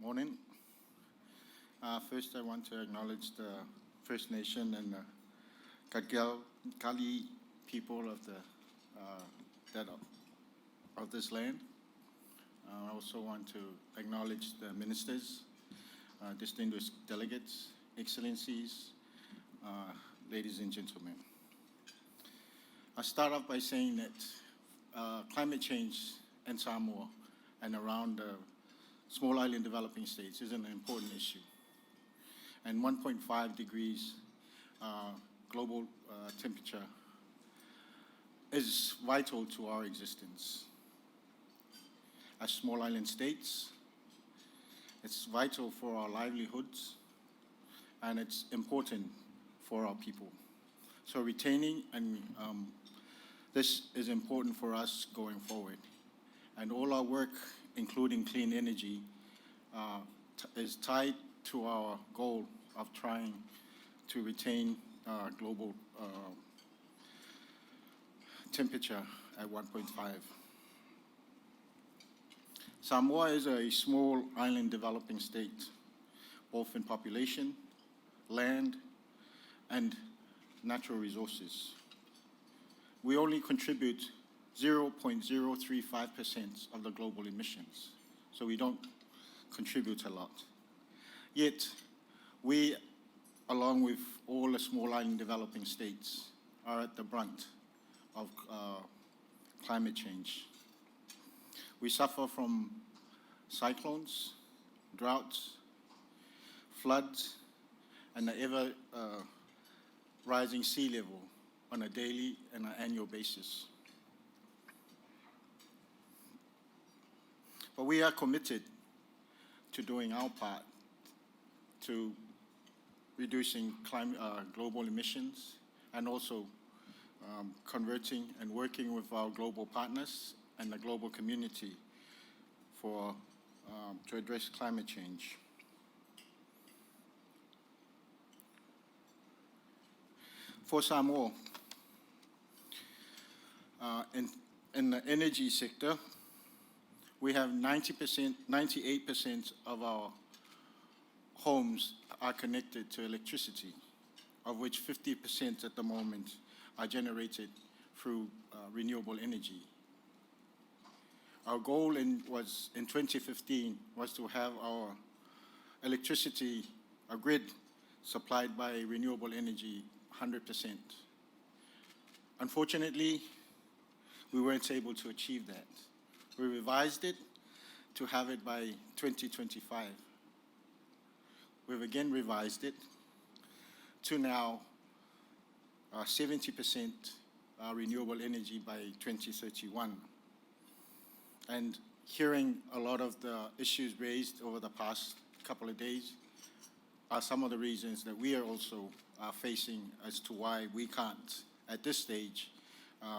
Morning. First, I want to acknowledge the First Nation and the Kali people of of this land. I also want to acknowledge the ministers, distinguished delegates, excellencies, ladies and gentlemen. I'll start off by saying that climate change in Samoa and around the small island developing states is an important issue. And 1.5 degrees global temperature is vital to our existence. As small island states, it's vital for our livelihoods, and it's important for our people. So retaining and this is important for us going forward. And all our work, including clean energy, is tied to our goal of trying to retain global temperature at 1.5. Samoa is a small island developing state, both in population, land, and natural resources. We only contribute 0.035% of the global emissions, so we don't contribute a lot. Yet, we, along with all the small island developing states, are at the brunt of climate change. We suffer from cyclones, droughts, floods, and the ever rising sea level on a daily and an annual basis. But we are committed to doing our part to reducing global emissions, and also converting and working with our global partners and the global community to address climate change. For Samoa, in the energy sector, we have 98% of our homes are connected to electricity, of which 50% at the moment are generated through renewable energy. Our goal in 2015 was to have our electricity, our grid, supplied by renewable energy 100%. Unfortunately, we weren't able to achieve that. We revised it to have it by 2025. We've again revised it to now 70% renewable energy by 2031. And hearing a lot of the issues raised over the past couple of days are some of the reasons that we are also facing as to why we can't, at this stage,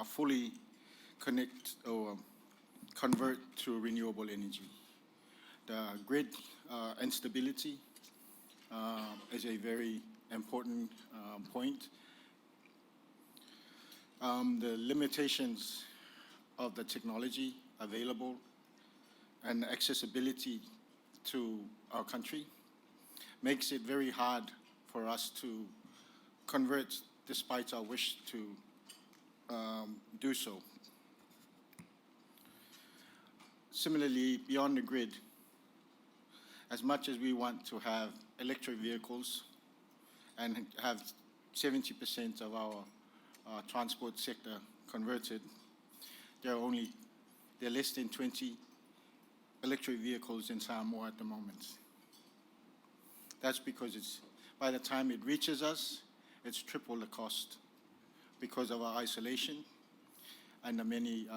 fully connect or convert to renewable energy. The grid instability is a very important point. The limitations of the technology available and accessibility to our country makes it very hard for us to convert despite our wish to do so. Similarly, beyond the grid, as much as we want to have electric vehicles and have 70% of our transport sector converted, there are less than 20 electric vehicles in Samoa at the moment. That's because by the time it reaches us, it's triple the cost because of our isolation and the many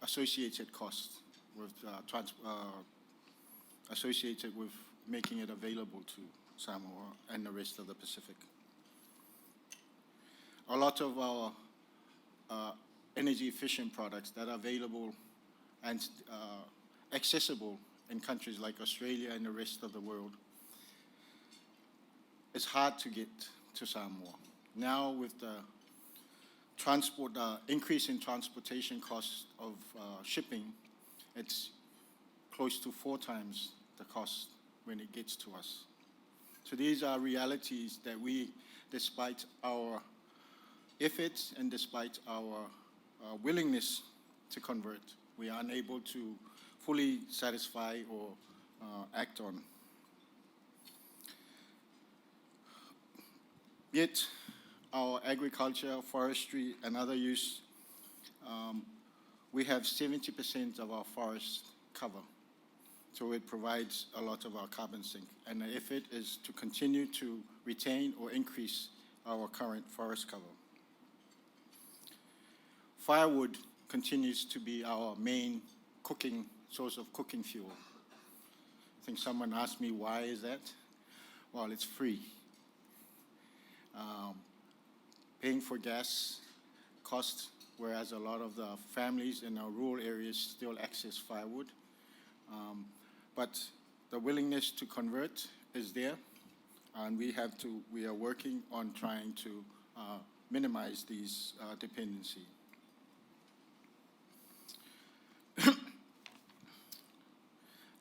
associated costs with associated with making it available to Samoa and the rest of the Pacific. A lot of our energy efficient products that are available and accessible in countries like Australia and the rest of the world, it's hard to get to Samoa. Now with the increase in transportation costs of shipping, it's close to 4 times the cost when it gets to us. So these are realities that we, despite our efforts and despite our willingness to convert, we are unable to fully satisfy or act on. Yet, our agriculture, forestry, and other use, we have 70% of our forest cover. So it provides a lot of our carbon sink. And the effort is to continue to retain or increase our current forest cover. Firewood continues to be our main source of cooking fuel. I think someone asked me, why is that? Well, it's free. Paying for gas costs, whereas a lot of the families in our rural areas still access firewood. But the willingness to convert is there, and we are working on trying to minimize these dependency.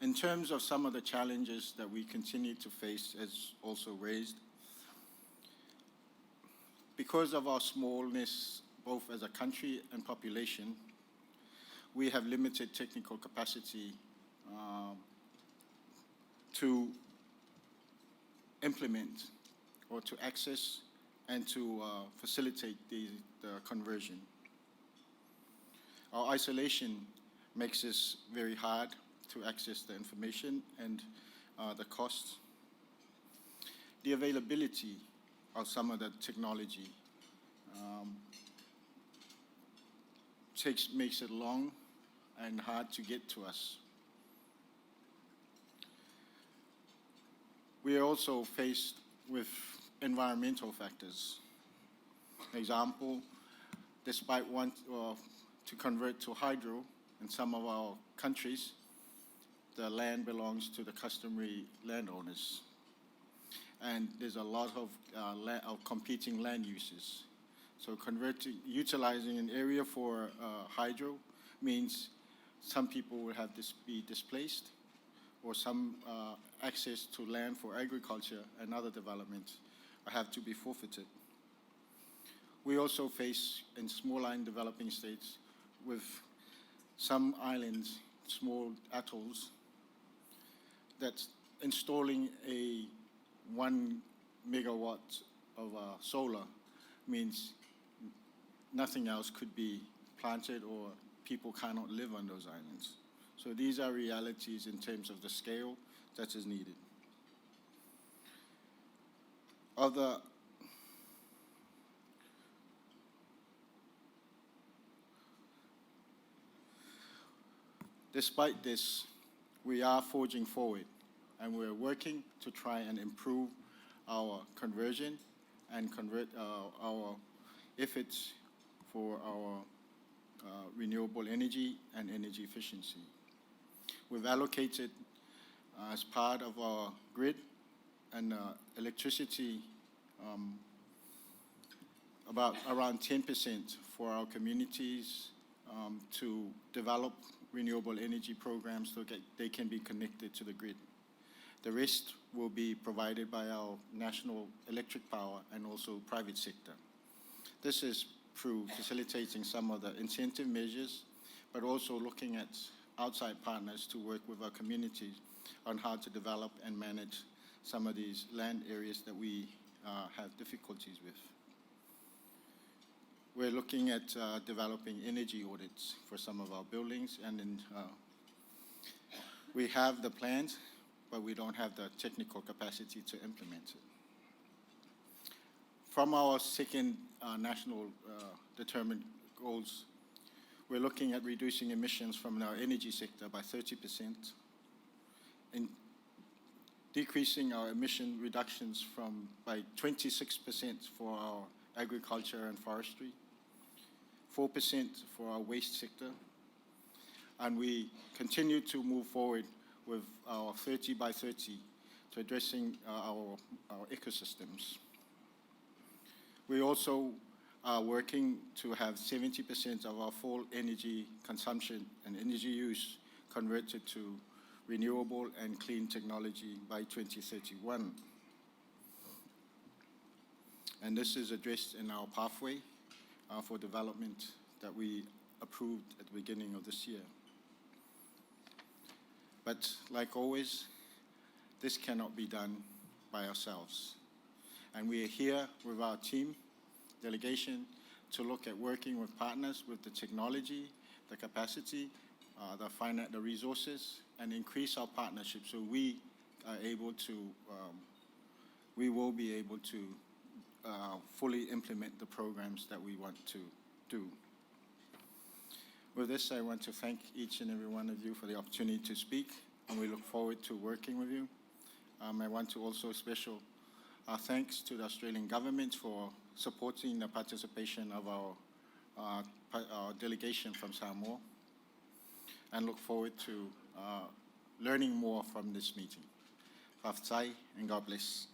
In terms of some of the challenges that we continue to face, as also raised, because of our smallness, both as a country and population, we have limited technical capacity to implement or to access and to facilitate the conversion. Our isolation makes this very hard to access the information and the costs. The availability of some of the technology makes it long and hard to get to us. We are also faced with environmental factors. Example, despite to convert to hydro in some of our countries, the land belongs to the customary landowners. And there's a lot of competing land uses. So utilizing an area for hydro means some people will have to be displaced, or some access to land for agriculture and other development have to be forfeited. We also face, in small island developing states, with some islands, small atolls, that installing a 1 megawatt of solar means nothing else could be planted, or people cannot live on those islands. So these are realities in terms of the scale that is needed. Despite this, we are forging forward, and we're working to try and improve our conversion and convert our efforts for our renewable energy and energy efficiency. We've allocated, as part of our grid and electricity, around 10% for our communities to develop renewable energy programs so that they can be connected to the grid. The rest will be provided by our national electric power and also private sector. This is through facilitating some of the incentive measures, but also looking at outside partners to work with our communities on how to develop and manage some of these land areas that we have difficulties with. We're looking at developing energy audits for some of our buildings, and then we have the plans, but we don't have the technical capacity to implement it. From our second national determined goals, we're looking at reducing emissions from our energy sector by 30%, and decreasing our emission reductions by 26% for our agriculture and forestry, 4% for our waste sector, and we continue to move forward with our 30 by 30 to addressing our ecosystems. We also are working to have 70% of our full energy consumption and energy use converted to renewable and clean technology by 2031. And this is addressed in our pathway for development that we approved at the beginning of this year. But like always, this cannot be done by ourselves. And we are here with our team, delegation, to look at working with partners with the technology, the capacity, the resources, and increase our partnership so we are able to, we will be able to fully implement the programs that we want to do. With this, I want to thank each and every one of you for the opportunity to speak, and we look forward to working with you. I want to also special thanks to the Australian government for supporting the participation of our delegation from Samoa, and look forward to learning more from this meeting. Whaftai, and God bless.